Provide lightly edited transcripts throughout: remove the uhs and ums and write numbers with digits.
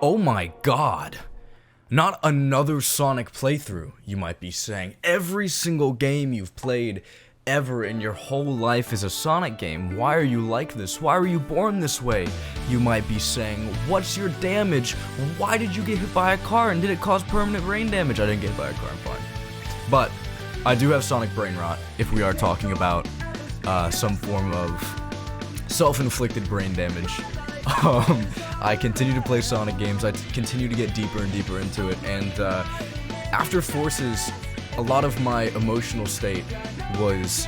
Oh my god. Not another Sonic playthrough, you might be saying. Every single game you've played ever in your whole life is a Sonic game. Why are you like this? Why were you born this way? You might be saying, what's your damage? Why did you get hit by a car and did it cause permanent brain damage? I didn't get hit by a car, I'm fine. But I do have Sonic brain rot if we are talking about some form of self-inflicted brain damage. I continue to play Sonic games, I continue to get deeper and deeper into it, and after Forces, a lot of my emotional state was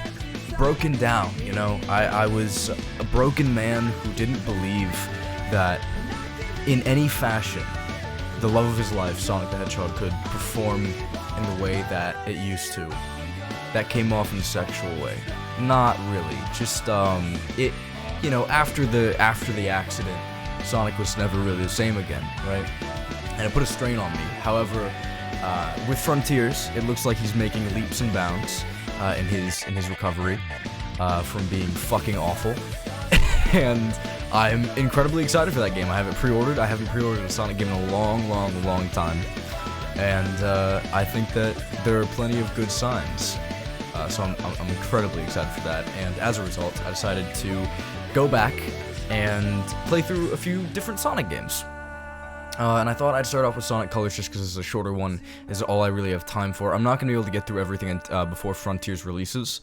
broken down, you know? I was a broken man who didn't believe that in any fashion, the love of his life, Sonic the Hedgehog, could perform in the way that it used to. That came off in a sexual way. Not really, just, you know, after the accident, Sonic was never really the same again, right? And it put a strain on me. However, with Frontiers, it looks like he's making leaps and bounds in his recovery from being fucking awful. And I'm incredibly excited for that game. I have it pre-ordered. I haven't pre-ordered a Sonic game in a long time. And I think that there are plenty of good signs. So I'm incredibly excited for that. And as a result, I decided to go back and play through a few different Sonic games. And I thought I'd start off with Sonic Colors just because it's a shorter one, is all I really have time for. I'm not going to be able to get through everything before Frontiers releases,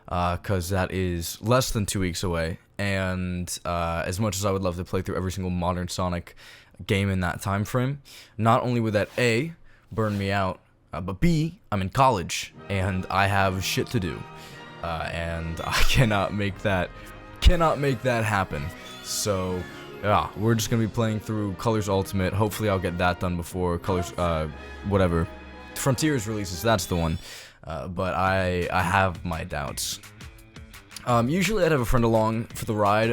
because that is less than 2 weeks away, and as much as I would love to play through every single modern Sonic game in that time frame, not only would that A, burn me out, but B, I'm in college, and I have shit to do, and I cannot make that happen. So yeah, we're just gonna be playing through Colors Ultimate. Hopefully I'll get that done before Colors, whatever, Frontiers releases, that's the one. But I have my doubts. Usually I'd have a friend along for the ride,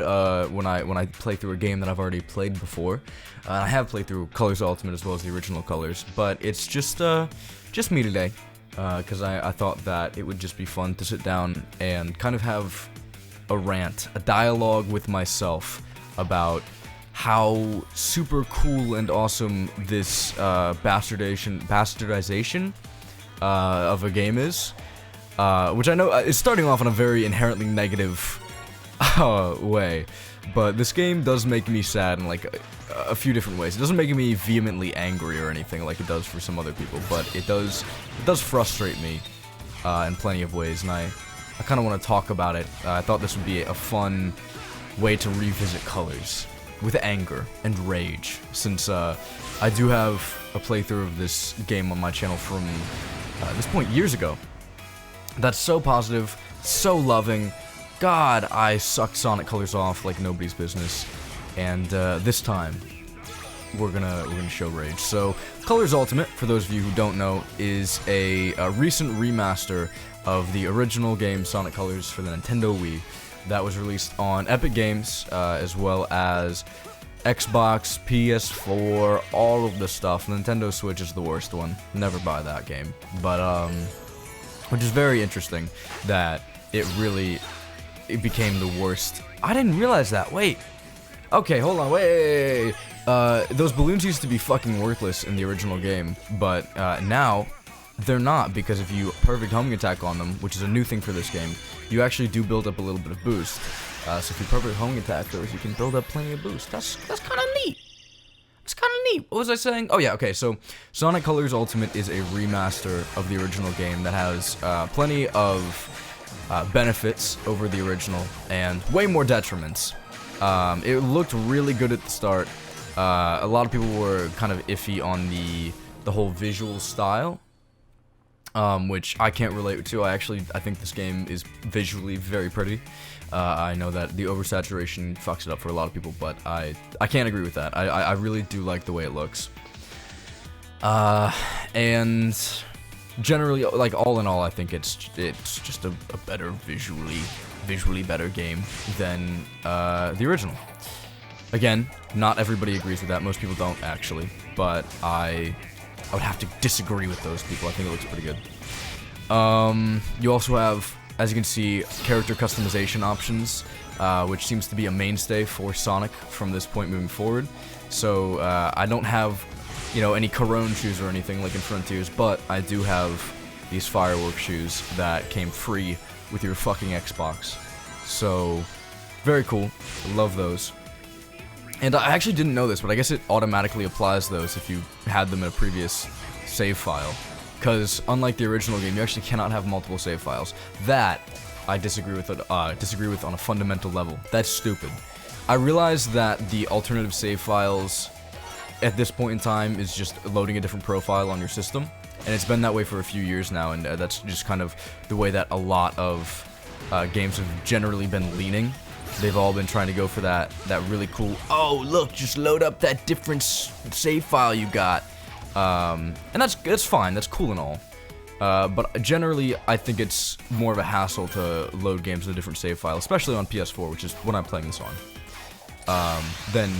when I play through a game that I've already played before. I have played through Colors Ultimate as well as the original Colors, but it's just me today, because I thought that it would just be fun to sit down and kind of have a rant, a dialogue with myself about how super cool and awesome this bastardization of a game is, which I know is starting off in a very inherently negative way, but this game does make me sad in like a few different ways. It doesn't make me vehemently angry or anything like it does for some other people, but it does frustrate me in plenty of ways, and I kind of want to talk about it. I thought this would be a fun way to revisit Colors with anger and rage, since I do have a playthrough of this game on my channel from this point years ago. That's so positive, so loving. God, I sucked Sonic Colors off like nobody's business, and this time we're gonna show rage. So, Colors Ultimate, for those of you who don't know, is a recent remaster of the original game Sonic Colors for the Nintendo Wii that was released on Epic Games, as well as Xbox, PS4, all of the stuff. Nintendo Switch is the worst one. Never buy that game. But, which is very interesting that it became the worst. I didn't realize that. Wait. Okay, hold on. Wait. Those balloons used to be fucking worthless in the original game, but now they're not, because if you perfect homing attack on them, which is a new thing for this game, you actually do build up a little bit of boost. So if you perfect homing attack those, you can build up plenty of boost. That's kind of neat. It's kind of neat. What was I saying? Oh yeah, okay, so Sonic Colors Ultimate is a remaster of the original game that has plenty of benefits over the original, and way more detriments. It looked really good at the start. A lot of people were kind of iffy on the whole visual style, which I can't relate to. I think this game is visually very pretty. I know that the oversaturation fucks it up for a lot of people, but I can't agree with that. I really do like the way it looks. And generally, like, all in all, I think it's just a better visually better game than the original. Again, not everybody agrees with that. Most people don't, actually, but I would have to disagree with those people. I think it looks pretty good. You also have, as you can see, character customization options which seems to be a mainstay for Sonic from this point moving forward. So I don't have, you know, any Corone shoes or anything like in Frontiers, but I do have these Firework shoes that came free with your fucking Xbox. So, very cool. Love those. And I actually didn't know this, but I guess it automatically applies those if you had them in a previous save file. Because unlike the original game, you actually cannot have multiple save files. That I disagree with on a fundamental level. That's stupid. I realize that the alternative save files at this point in time is just loading a different profile on your system, and it's been that way for a few years now, and that's just kind of the way that a lot of games have generally been leaning. They've all been trying to go for that really cool, oh look, just load up that different save file you got. And that's fine, that's cool and all. But generally, I think it's more of a hassle to load games with a different save file, especially on PS4, which is what I'm playing this on. Than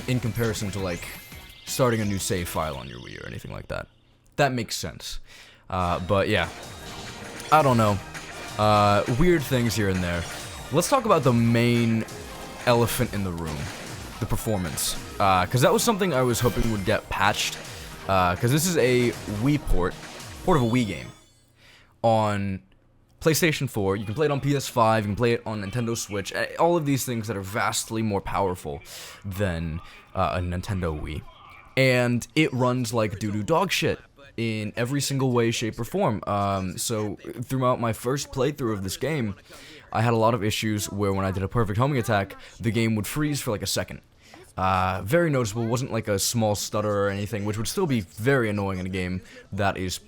in comparison to like starting a new save file on your Wii or anything like that. That makes sense. But yeah, I don't know. Weird things here and there. Let's talk about the main elephant in the room, the performance. Because that was something I was hoping would get patched. Because this is a Wii port of a Wii game on PlayStation 4. You can play it on PS5, you can play it on Nintendo Switch, all of these things that are vastly more powerful than a Nintendo Wii. And it runs like doo-doo dog shit in every single way, shape, or form. So throughout my first playthrough of this game, I had a lot of issues where when I did a perfect homing attack, the game would freeze for like a second. Very noticeable, wasn't like a small stutter or anything, which would still be very annoying in a game that is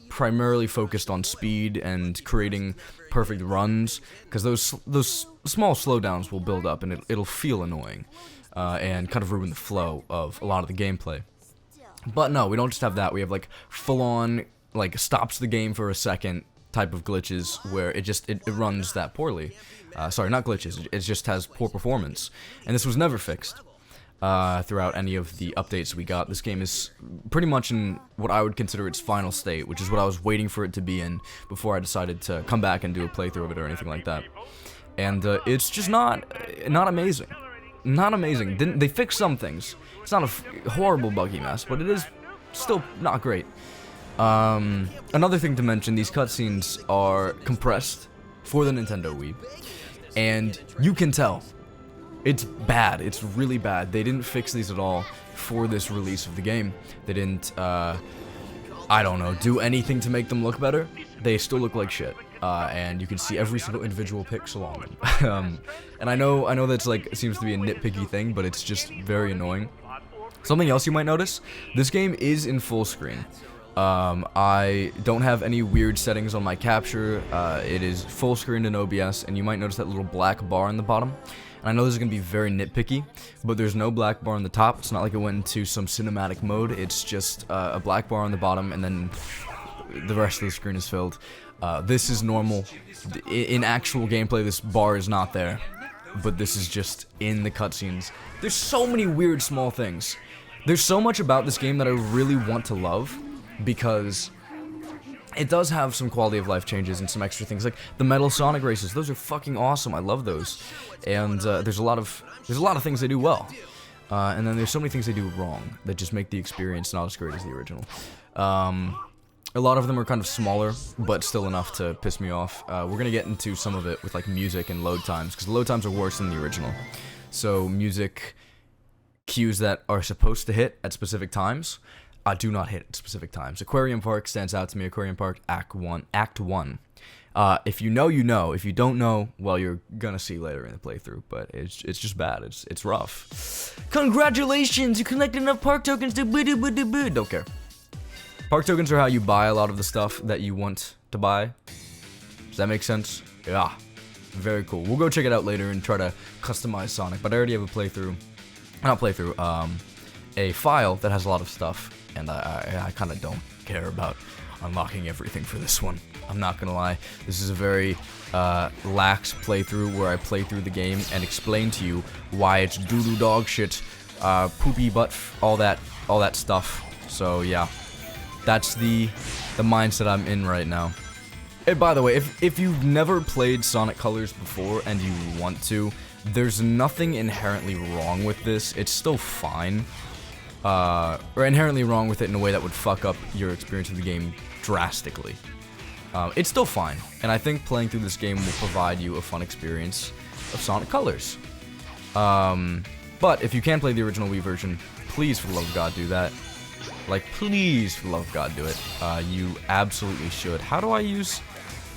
primarily focused on speed and creating perfect runs, because those small slowdowns will build up and it'll feel annoying, and kind of ruin the flow of a lot of the gameplay. But no, we don't just have that, we have like full-on, like stops the game for a second type of glitches where it runs that poorly. Sorry, not glitches, it just has poor performance. And this was never fixed throughout any of the updates we got. This game is pretty much in what I would consider its final state, which is what I was waiting for it to be in before I decided to come back and do a playthrough of it or anything like that. And it's just not amazing. Not amazing. They fixed some things. It's not a horrible buggy mess, but it is still not great. Another thing to mention, these cutscenes are compressed for the Nintendo Wii, and you can tell. It's bad. It's really bad. They didn't fix these at all for this release of the game. They didn't, I don't know, do anything to make them look better. They still look like shit. And you can see every single individual pixel on them. And I know that's like, seems to be a nitpicky thing, but it's just very annoying. Something else you might notice, this game is in full screen. I don't have any weird settings on my capture. It is full screen in OBS, and you might notice that little black bar in the bottom. And I know this is going to be very nitpicky, but there's no black bar on the top. It's not like it went into some cinematic mode. It's just a black bar on the bottom, and then the rest of the screen is filled. This is normal. In actual gameplay, this bar is not there, but this is just in the cutscenes. There's so many weird small things. There's so much about this game that I really want to love, because it does have some quality of life changes and some extra things, like the Metal Sonic races. Those are fucking awesome. I love those. And there's a lot of things they do well, and then there's so many things they do wrong that just make the experience not as great as the original. A lot of them are kind of smaller, but still enough to piss me off. We're gonna get into some of it with like music and load times, because the load times are worse than the original. So music cues that are supposed to hit at specific times do not hit at specific times. Aquarium Park stands out to me. Aquarium Park Act 1. If you know, you know. If you don't know, well, you're gonna see later in the playthrough, but it's just bad. It's rough. Congratulations, you collected enough park tokens to boo-doo-boo-doo-boo. Don't care. Park tokens are how you buy a lot of the stuff that you want to buy. Does that make sense? Yeah. Very cool. We'll go check it out later and try to customize Sonic, but I already have a playthrough. Not playthrough, a file that has a lot of stuff, and I kind of don't care about unlocking everything for this one. I'm not gonna lie. This is a very lax playthrough where I play through the game and explain to you why it's doo-doo dog shit, poopy butt, all that stuff. So yeah, that's the mindset I'm in right now. And by the way, if you've never played Sonic Colors before and you want to, There's nothing inherently wrong with this. It's still fine. Or inherently wrong with it in a way that would fuck up your experience of the game drastically. It's still fine, and I think playing through this game will provide you a fun experience of Sonic Colors. But if you can play the original Wii version, please, for the love of God, do that. Like, please, for the love of God, do it. You absolutely should. How do I use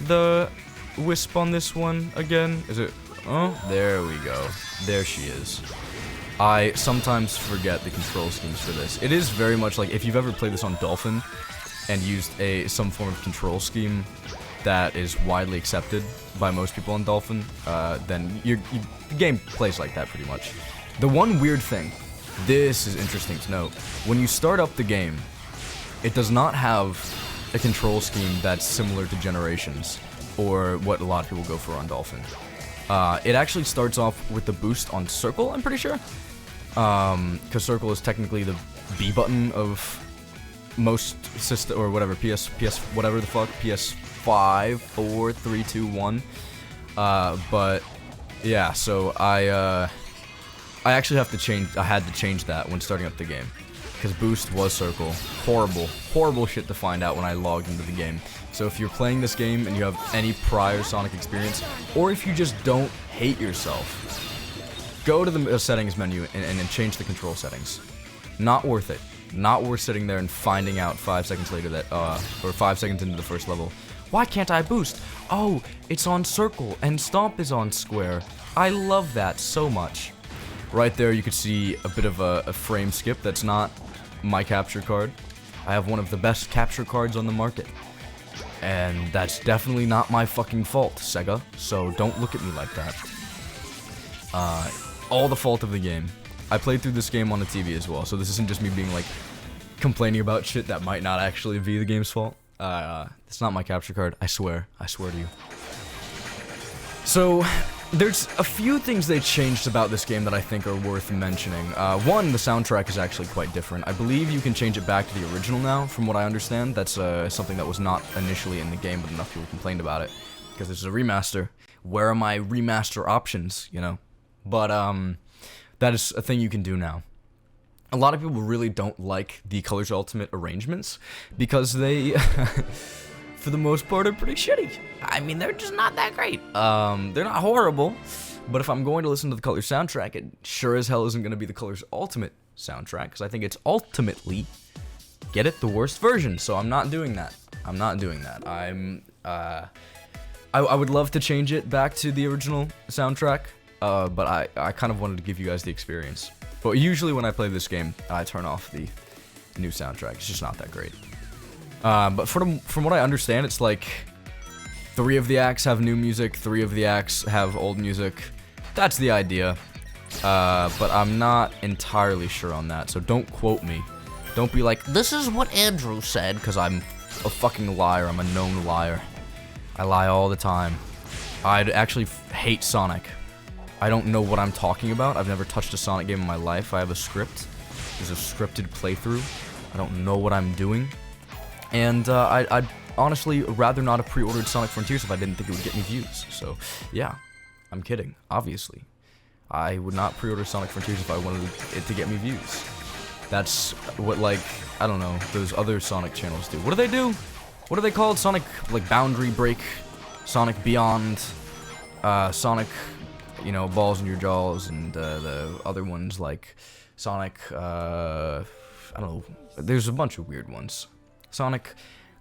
the Wisp on this one again? Is it... Oh, there we go. There she is. I sometimes forget the control schemes for this. It is very much like, if you've ever played this on Dolphin and used some form of control scheme that is widely accepted by most people on Dolphin, then the game plays like that pretty much. The one weird thing, this is interesting to note, when you start up the game, it does not have a control scheme that's similar to Generations, or what a lot of people go for on Dolphin. It actually starts off with the boost on Circle, I'm pretty sure. Because Circle is technically the B button of most system, or whatever, PS, whatever the fuck, PS5, 4, 3, 2, 1. But, yeah, so I actually have to change, I had to change that when starting up the game. Because boost was Circle. Horrible shit to find out when I logged into the game. So if you're playing this game and you have any prior Sonic experience, or if you just don't hate yourself, go to the settings menu and change the control settings. Not worth it. Not worth sitting there and finding out 5 seconds later that, or 5 seconds into the first level, why can't I boost? Oh, it's on Circle and Stomp is on Square. I love that so much. Right there you could see a bit of a frame skip. That's not my capture card. I have one of the best capture cards on the market. And that's definitely not my fucking fault, Sega. So don't look at me like that. All the fault of the game. I played through this game on the TV as well, so this isn't just me being like complaining about shit that might not actually be the game's fault. It's not my capture card, I swear to you. So, there's a few things they changed about this game that I think are worth mentioning. One, the soundtrack is actually quite different. I believe you can change it back to the original now, from what I understand. That's something that was not initially in the game, but enough people complained about it. Because this is a remaster. Where are my remaster options, you know? But, that is a thing you can do now. A lot of people really don't like the Colors Ultimate arrangements, because they, for the most part, are pretty shitty. I mean, they're just not that great. They're not horrible, but if I'm going to listen to the Colors soundtrack, it sure as hell isn't going to be the Colors Ultimate soundtrack, because I think it's ultimately, get it, the worst version, so I'm not doing that. I'm not doing that. I would love to change it back to the original soundtrack, but I kind of wanted to give you guys the experience. But usually when I play this game, I turn off the new soundtrack. It's just not that great. But from what I understand, it's like 3 of the acts have new music, 3 of the acts have old music. That's the idea. But I'm not entirely sure on that, so don't quote me. Don't be like, this is what Andrew said, because I'm a fucking liar. I'm a known liar. I lie all the time. I actually hate Sonic. I don't know what I'm talking about. I've never touched a Sonic game in my life. I have a script. There's a scripted playthrough. I don't know what I'm doing. And I'd honestly rather not have pre-ordered Sonic Frontiers if I didn't think it would get me views. So, yeah. I'm kidding, obviously. I would not pre-order Sonic Frontiers if I wanted it to get me views. That's what, like, I don't know, those other Sonic channels do. What do they do? What are they called? Sonic, like, Boundary Break, Sonic Beyond, Sonic... you know, Balls in Your Jaws, and the other ones like Sonic, I don't know, there's a bunch of weird ones. Sonic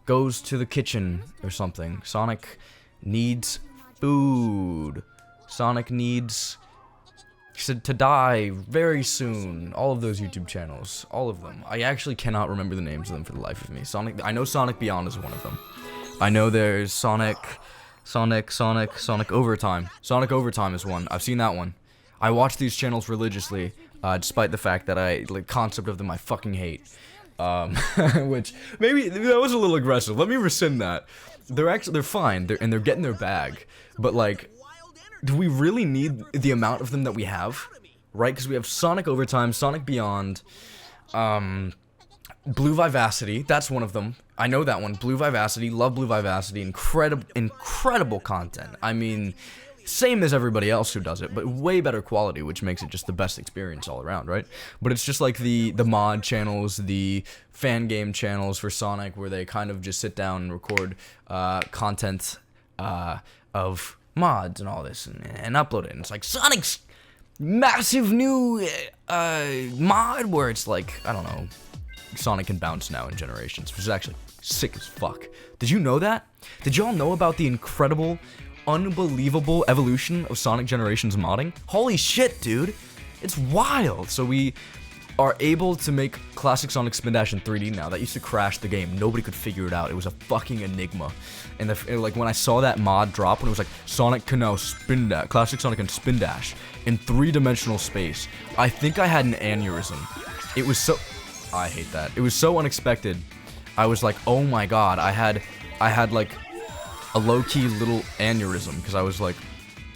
goes to the kitchen or something. Sonic needs food. Sonic needs to die very soon. All of those YouTube channels, all of them. I actually cannot remember the names of them for the life of me. I know Sonic Beyond is one of them. I know there's Sonic Overtime. Sonic Overtime is one. I've seen that one. I watch these channels religiously, despite the fact that the concept of them I fucking hate. Which, maybe, that was a little aggressive. Let me rescind that. They're fine, they're getting their bag. But, like, do we really need the amount of them that we have? Right? Because we have Sonic Overtime, Sonic Beyond, Blue Vivacity, that's one of them. I know that one. Blue Vivacity, love Blue Vivacity, incredible content. I mean, Same as everybody else who does it, but way better quality, which makes it just the best experience all around, right? But it's just like the mod channels, the fan game channels for Sonic, where they kind of just sit down and record content of mods and all this, and upload it. And it's like Sonic's massive new mod, where it's like, I don't know, Sonic can bounce now in Generations, which is actually sick as fuck. Did you know that? Did y'all know about the incredible, unbelievable evolution of Sonic Generations modding? Holy shit, dude. It's wild. So we are able to make classic Sonic Spin Dash in 3D now. That used to crash the game. Nobody could figure it out. It was a fucking enigma. And like when I saw that mod drop, when it was like Sonic can now spin dash, classic Sonic can spin dash in 3-dimensional space, I think I had an aneurysm. It was so, I hate that. It was so unexpected. I was like, oh my god. I had like a low-key little aneurysm, because I was like,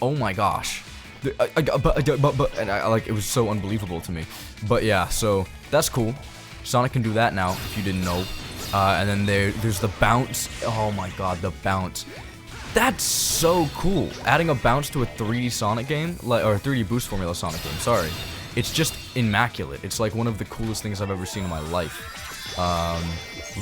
oh my gosh. And I like, it was so unbelievable to me. But yeah, so that's cool. Sonic can do that now, if you didn't know. And then there's the bounce. Oh my god, the bounce. That's so cool. Adding a bounce to a 3D Sonic game, or a 3D Boost Formula Sonic game, sorry. It's just immaculate. It's like one of the coolest things I've ever seen in my life.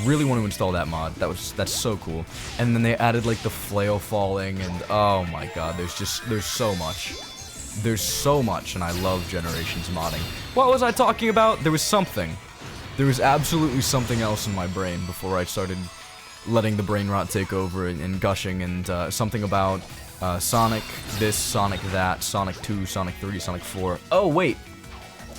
Really want to install that mod. That's so cool. And then they added like the flail falling, and oh my god, there's so much. There's so much, and I love Generations modding. What was I talking about? There was something. There was absolutely something else in my brain before I started letting the brain rot take over and gushing, and something about Sonic this, Sonic that, Sonic 2, Sonic 3, Sonic 4. Oh, wait,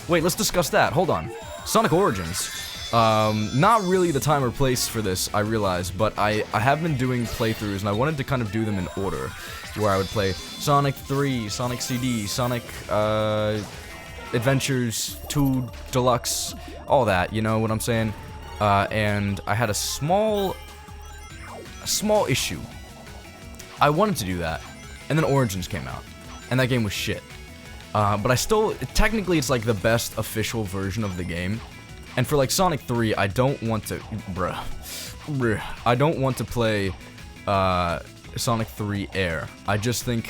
let's discuss that. Hold on. Sonic Origins. Not really the time or place for this, I realize, but I have been doing playthroughs, and I wanted to kind of do them in order, where I would play Sonic 3, Sonic CD, Sonic, Adventures 2 Deluxe, all that, you know what I'm saying? And I had a small issue. I wanted to do that, and then Origins came out, and that game was shit. But I still, technically it's like the best official version of the game. And for like Sonic 3, I don't want to, I don't want to play Sonic 3 Air. I just think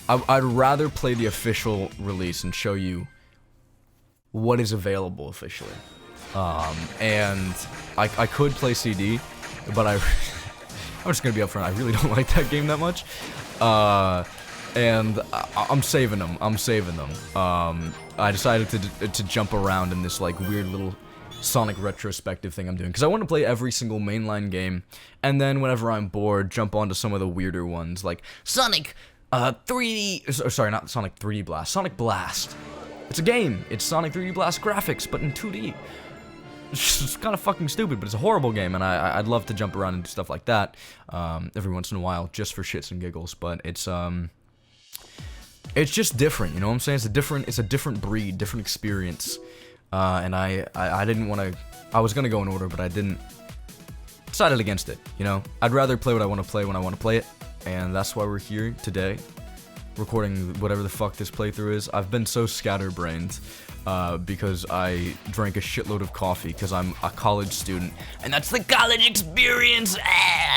I'd rather play the official release and show you what is available officially. And I could play CD, but I'm just gonna be upfront. I really don't like that game that much. And I'm saving them. I decided to jump around in this like weird little Sonic retrospective thing I'm doing, because I want to play every single mainline game, and then whenever I'm bored, jump onto some of the weirder ones like Sonic 3D. Sorry, not Sonic 3D Blast. Sonic Blast. It's a game. It's Sonic 3D Blast graphics, but in 2D. It's kind of fucking stupid, but it's a horrible game, and I'd love to jump around and do stuff like that every once in a while, just for shits and giggles. But it's just different, you know what I'm saying? It's a different breed, different experience. And I didn't want to. I was gonna go in order, but I didn't. Decided against it, you know? I'd rather play what I want to play when I want to play it, and that's why we're here today, recording whatever the fuck this playthrough is. I've been so scatterbrained, because I drank a shitload of coffee, because I'm a college student, and that's the college experience!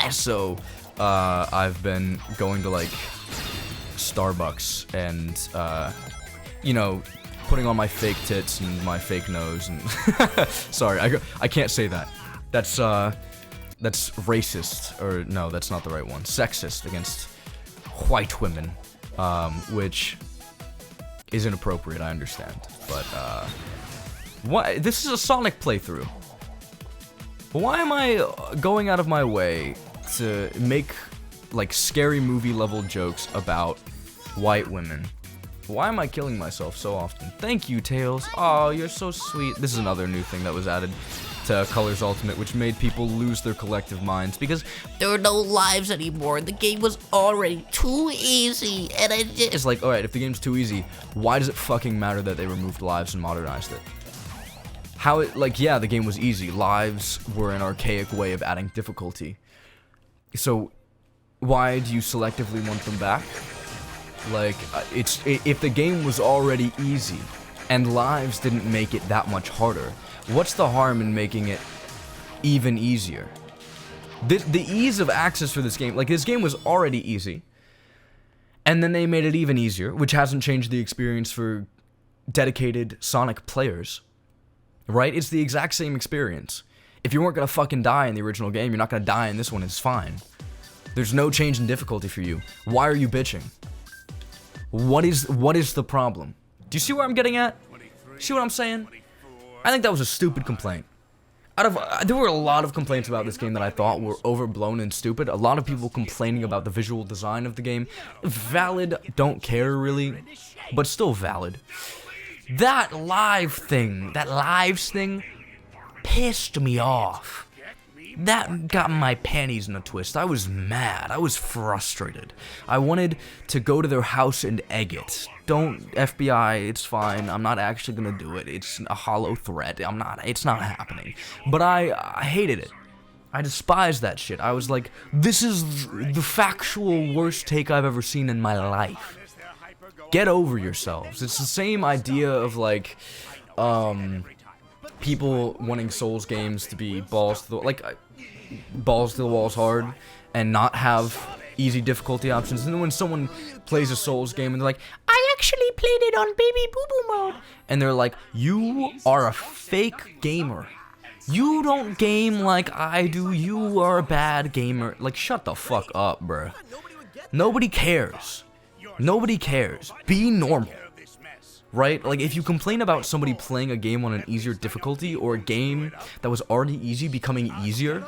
So, I've been going to, like, Starbucks, and, you know, putting on my fake tits and my fake nose, and sorry, I can't say that. That's racist, or no, that's not the right one. Sexist against white women, which is inappropriate, I understand. But, what? This is a Sonic playthrough. Why am I going out of my way to make, like, scary movie level jokes about white women? Why am I killing myself so often? Thank you, Tails. Oh, you're so sweet. This is another new thing that was added to Colors Ultimate, which made people lose their collective minds because there were no lives anymore. The game was already too easy, and it's like, alright, if the game's too easy, why does it fucking matter that they removed lives and modernized it? How it, like, yeah, the game was easy. Lives were an archaic way of adding difficulty. So, why do you selectively want them back? Like, if the game was already easy, and lives didn't make it that much harder, what's the harm in making it even easier? The ease of access for this game, like, this game was already easy, And then they made it even easier, which hasn't changed the experience for dedicated Sonic players. Right? It's the exact same experience. If you weren't gonna fucking die in the original game, you're not gonna die in this one, it's fine. There's no change in difficulty for you. Why are you bitching? What is the problem? Do you see where I'm getting at? See what I'm saying? I think that was a stupid complaint. There were a lot of complaints about this game that I thought were overblown and stupid. A lot of people complaining about the visual design of the game. Valid, don't care really, but still valid. That lives thing pissed me off. That got my panties in a twist. I was mad. I was frustrated. I wanted to go to their house and egg it. Don't, FBI, it's fine. I'm not actually gonna do it. It's a hollow threat. It's not happening. But I hated it. I despised that shit. I was like, this is the factual worst take I've ever seen in my life. Get over yourselves. It's the same idea of like, people wanting Souls games to be balls to the walls hard and not have easy difficulty options. And then when someone plays a Souls game and they're like, I actually played it on baby boo boo mode, and they're like, you are a fake gamer. You don't game like I do. You are a bad gamer. Like, shut the fuck up, bruh. Nobody cares. Nobody cares. Be normal. Right? Like, if you complain about somebody playing a game on an easier difficulty, or a game that was already easy becoming easier,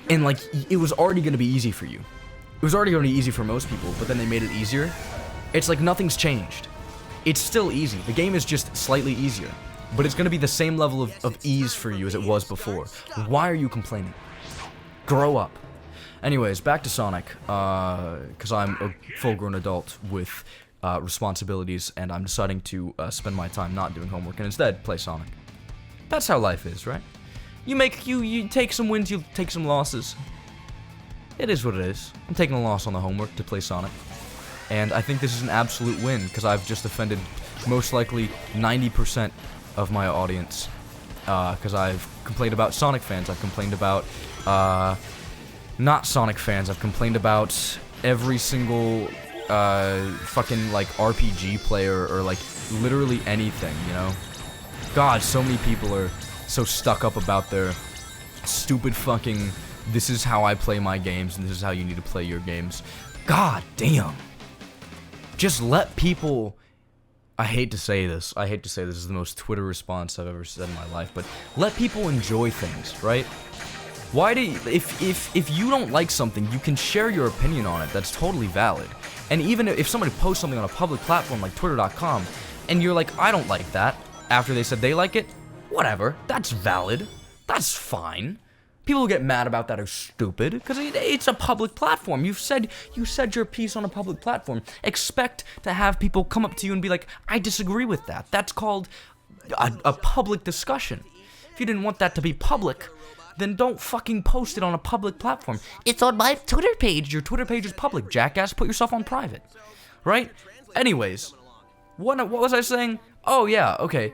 and like, it was already going to be easy for you. It was already going to be easy for most people, but then they made it easier. It's like nothing's changed. It's still easy. The game is just slightly easier, but it's going to be the same level of ease for you as it was before. Why are you complaining? Grow up. Anyways, back to Sonic, because I'm a full-grown adult with responsibilities, and I'm deciding to spend my time not doing homework and instead play Sonic. That's how life is, right? You take some wins, you take some losses. It is what it is. I'm taking a loss on the homework to play Sonic, and I think this is an absolute win because I've just offended most likely 90% of my audience, because I've complained about Sonic fans, I've complained about not Sonic fans, I've complained about every single fucking like RPG player, or like literally anything, you know? God, so many people are so stuck up about their stupid fucking, this is how I play my games and this is how you need to play your games. God damn. Just let people, I hate to say this is the most Twitter response I've ever said in my life, but let people enjoy things, right? Why do you, if you don't like something, you can share your opinion on it. That's totally valid. And even if somebody posts something on a public platform like twitter.com, and you're like, I don't like that, after they said they like it, whatever, that's valid. That's fine. People who get mad about that are stupid, because it's a public platform. You said your piece on a public platform. Expect to have people come up to you and be like, I disagree with that. That's called a public discussion. If you didn't want that to be public, then don't fucking post it on a public platform. It's on my Twitter page. Your Twitter page is public, jackass. Put yourself on private. Right? Anyways, what was I saying? Oh, yeah, okay.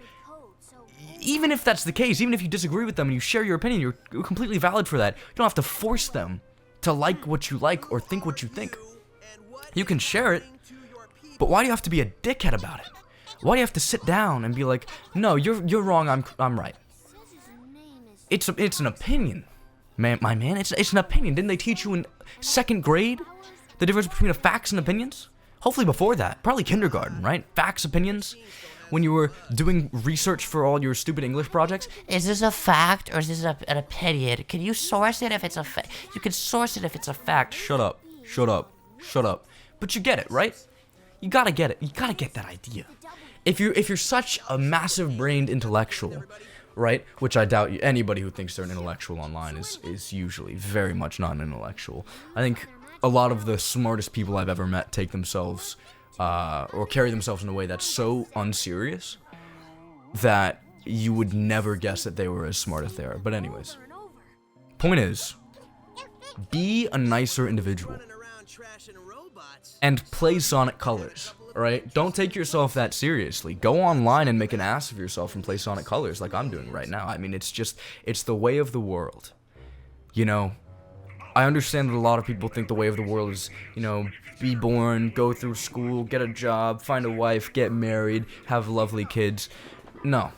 Even if that's the case, even if you disagree with them and you share your opinion, you're completely valid for that. You don't have to force them to like what you like or think what you think. You can share it, but why do you have to be a dickhead about it? Why do you have to sit down and be like, no, you're wrong, I'm right? It's an opinion, man, my man. It's an opinion. Didn't they teach you in 2nd grade the difference between facts and opinions? Hopefully before that, probably kindergarten, right? Facts, opinions. When you were doing research for all your stupid English projects, is this a fact or is this an opinion? Can you source it if it's a fact? You can source it if it's a fact. Shut up. Shut up. Shut up. But you get it, right? You gotta get it. You gotta get that idea. If you're such a massive-brained intellectual, right? Which I doubt anybody who thinks they're an intellectual online is usually very much not an intellectual. I think a lot of the smartest people I've ever met take themselves, or carry themselves in a way that's so unserious that you would never guess that they were as smart as they are. But anyways, point is, be a nicer individual and play Sonic Colors. Right? Don't take yourself that seriously. Go online and make an ass of yourself and play Sonic Colors like I'm doing right now. I mean, it's the way of the world. You know, I understand that a lot of people think the way of the world is, you know, be born, go through school, get a job, find a wife, get married, have lovely kids. No.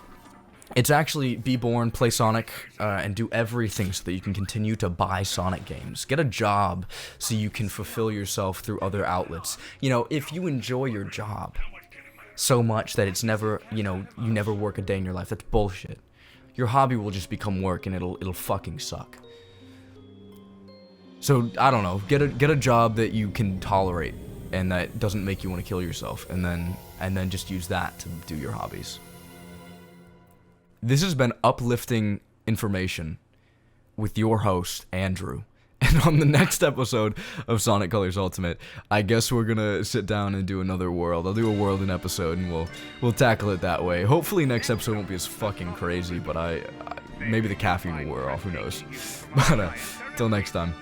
It's actually be born, play Sonic, and do everything so that you can continue to buy Sonic games. Get a job so you can fulfill yourself through other outlets. You know, if you enjoy your job so much that it's never, you know, you never work a day in your life, that's bullshit. Your hobby will just become work and it'll fucking suck. So, I don't know, get a job that you can tolerate and that doesn't make you want to kill yourself, and then just use that to do your hobbies. This has been uplifting information with your host, Andrew. And on the next episode of Sonic Colors Ultimate, I guess we're gonna sit down and do another world. I'll do a world in episode, and we'll tackle it that way. Hopefully next episode won't be as fucking crazy, but maybe the caffeine will wear off, who knows. But till next time.